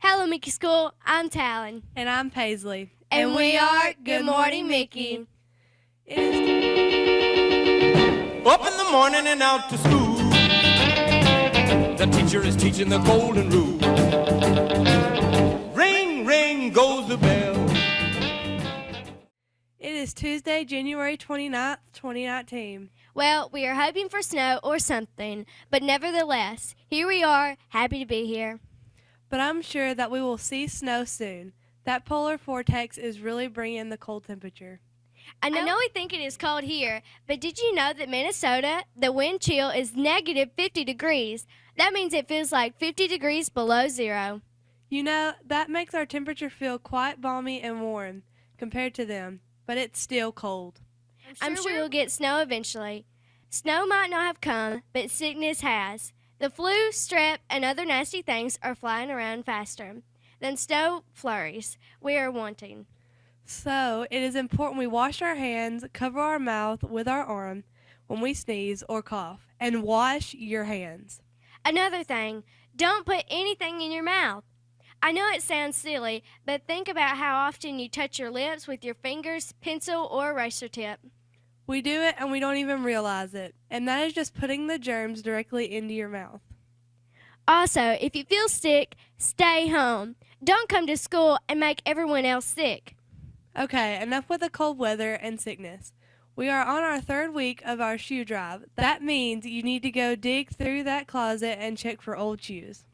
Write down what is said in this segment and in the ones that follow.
Hello, Mickey School. I'm Talon. And I'm Paisley. And we are Good Morning, Mickey. Up in the morning and out to school. The teacher is teaching the golden rule. Ring, ring goes the bell. It is Tuesday, January 29th, 2019. Well, we are hoping for snow or something, but nevertheless, here we are, happy to be here. But I'm sure that we will see snow soon. That polar vortex is really bringing the cold temperature. I know we think it is cold here, but did you know that Minnesota, the wind chill is negative 50 degrees? That means it feels like 50 degrees below zero. You know, that makes our temperature feel quite balmy and warm compared to them, but it's still cold. I'm sure we'll get snow eventually. Snow might not have come, but sickness has. The flu, strep, and other nasty things are flying around faster than snow flurries we are wanting. So, it is important we wash our hands, cover our mouth with our arm when we sneeze or cough, and wash your hands. Another thing, don't put anything in your mouth. I know it sounds silly, but think about how often you touch your lips with your fingers, pencil, or eraser tip. We do it and we don't even realize it, and that is just putting the germs directly into your mouth. Also, if you feel sick, stay home. Don't come to school and make everyone else sick. Okay, enough with the cold weather and sickness. We are on our third week of our shoe drive. That means you need to go dig through that closet and check for old shoes.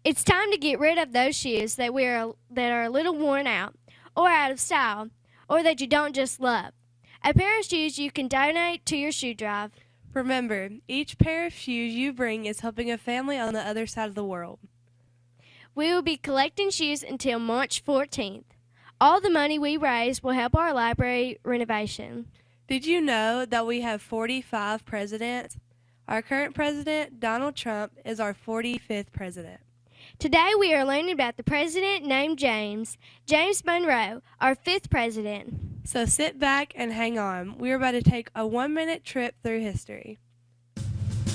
It's time to get rid of those shoes that are a little worn out, or out of style, or that you don't just love. A pair of shoes you can donate to your shoe drive. Remember, each pair of shoes you bring is helping a family on the other side of the world. We will be collecting shoes until March 14th. All the money we raise will help our library renovation. Did you know that we have 45 presidents? Our current president, Donald Trump, is our 45th president. Today we are learning about the president named James Monroe, our 5th president. So sit back and hang on. We are about to take a 1-minute trip through history.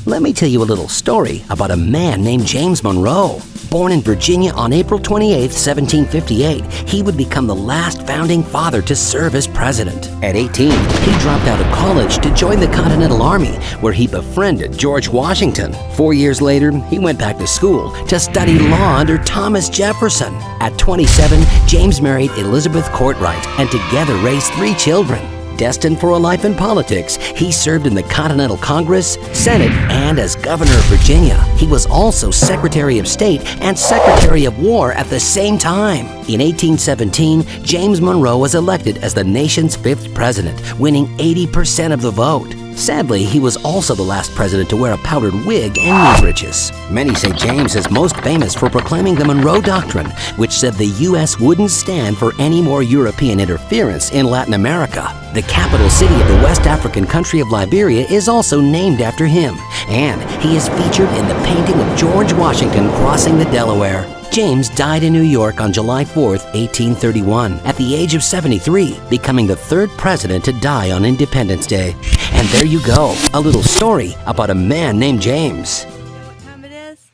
Let me tell you a little story about a man named James Monroe. Born in Virginia on April 28, 1758, he would become the last founding father to serve as president. At 18, he dropped out of college to join the Continental Army, where he befriended George Washington. 4 years later, he went back to school to study law under Thomas Jefferson. At 27, James married Elizabeth Courtwright and together raised 3 children. Destined for a life in politics, he served in the Continental Congress, Senate, and as governor of Virginia. He was also Secretary of State and Secretary of War at the same time. In 1817, James Monroe was elected as the nation's 5th president, winning 80% of the vote. Sadly, he was also the last president to wear a powdered wig and knee breeches. Many say James is most famous for proclaiming the Monroe Doctrine, which said the U.S. wouldn't stand for any more European interference in Latin America. The capital city of the West African country of Liberia is also named after him, and he is featured in the painting of George Washington crossing the Delaware. James died in New York on July 4, 1831, at the age of 73, becoming the 3rd president to die on Independence Day. And there you go, a little story about a man named James. You know what time it is?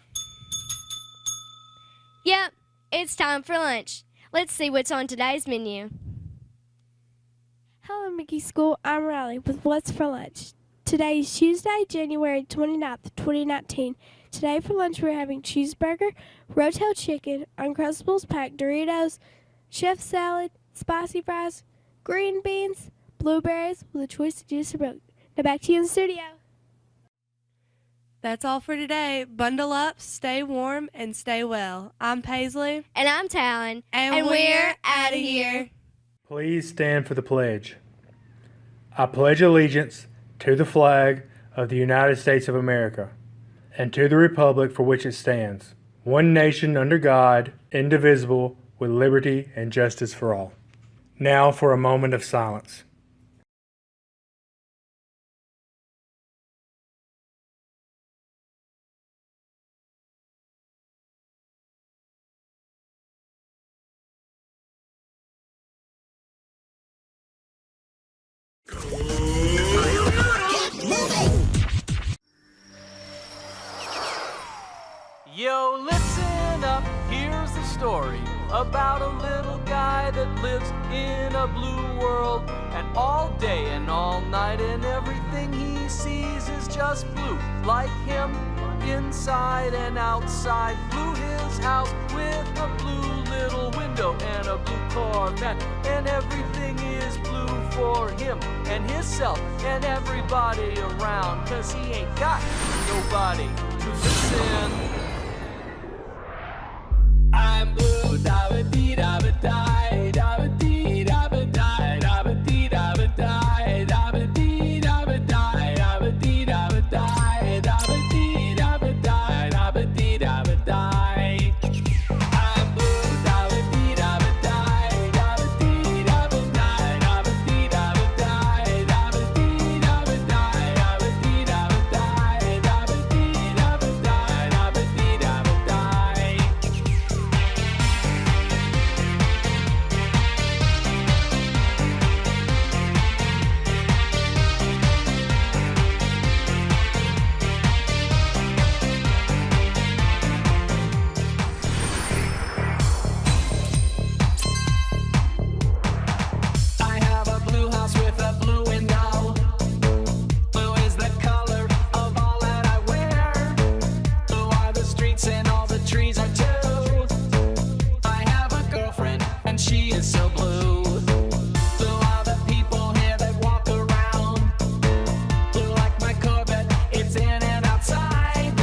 Yep, it's time for lunch. Let's see what's on today's menu. Hello, Mickey School. I'm Riley with What's for Lunch. Today is Tuesday, January 29th, 2019. Today for lunch we're having cheeseburger, Rotel chicken, Uncrustables packed Doritos, chef salad, spicy fries, green beans, blueberries with a choice of juice or milk. Now back to you in the studio. That's all for today. Bundle up, stay warm, and stay well. I'm Paisley. And I'm Talon. And we're outta here. Please stand for the pledge. I pledge allegiance to the flag of the United States of America and to the republic for which it stands, one nation under God, indivisible, with liberty and justice for all. Now for a moment of silence. Yo, listen up, here's the story. story about a little guy that lives in a blue world. And all day and all night, and everything he sees is just blue. Like him, inside and outside. Blew his house with a blue little window and a blue Corvette. And everything is blue for him and himself and everybody around. 'Cause he ain't got nobody to listen. I'm blue, da-ba-dee-da-ba-die, da-ba-dee-da-ba-die, da-ba-dee-da-ba-die, da-ba-dee-da-ba-die, da-ba-dee-da-ba-die, da-ba-dee-da-ba-die, da-ba-dee-da-ba-die. I'm blue, da-ba-dee-da-ba-die, da-ba-dee-da-ba-die, da-ba-dee-da-ba-die, da-ba-dee-da-ba-die, da-ba-dee-da-ba-die, da-ba-dee-da-ba-die, da-ba-dee-da-ba-die. I have a blue house with a blue window. Blue is the color of all that I wear. Blue are the streets and all the trees are too. I have a girlfriend and she is so blue. Blue are the people here that walk around. Blue like my Corvette, it's in and outside.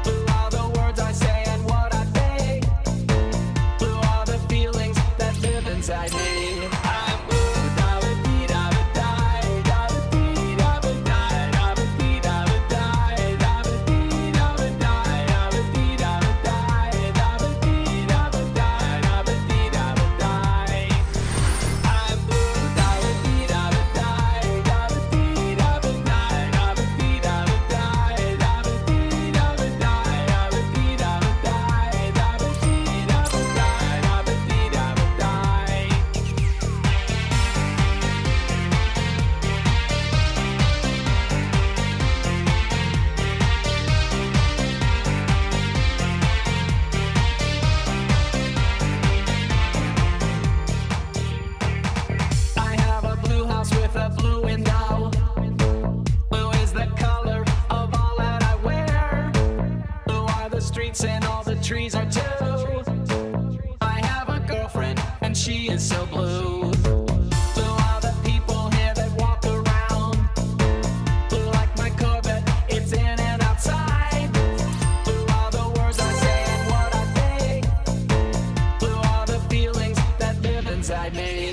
Blue are the words I say and what I think. Blue are the feelings that live inside me. I'm blue, da-ba-dee-da-ba-die, da-ba-dee-da-ba-die, da-ba-dee-da-ba-die, da-ba-dee-da-ba-die, da-ba-dee-da-ba-die, da-ba-dee-da-ba-die, da-ba-dee-da-ba-die. I'm blue, da-ba-dee-da-ba-die, da-ba-dee-da-ba-die, da-ba-dee-da-ba-die, da-ba-dee-da-ba-die, da-ba-dee-da-ba-die, da-ba-dee-da-ba-die. I have a blue house with a blue window. Blue is the color of all that I wear. Blue are the streets and all the trees are too. I have a girlfriend and she is so blue. Blue are the people here that walk around. Blue like my Corvette, it's in and outside. Blue are the words I say and what I think. Blue are the feelings that live inside me.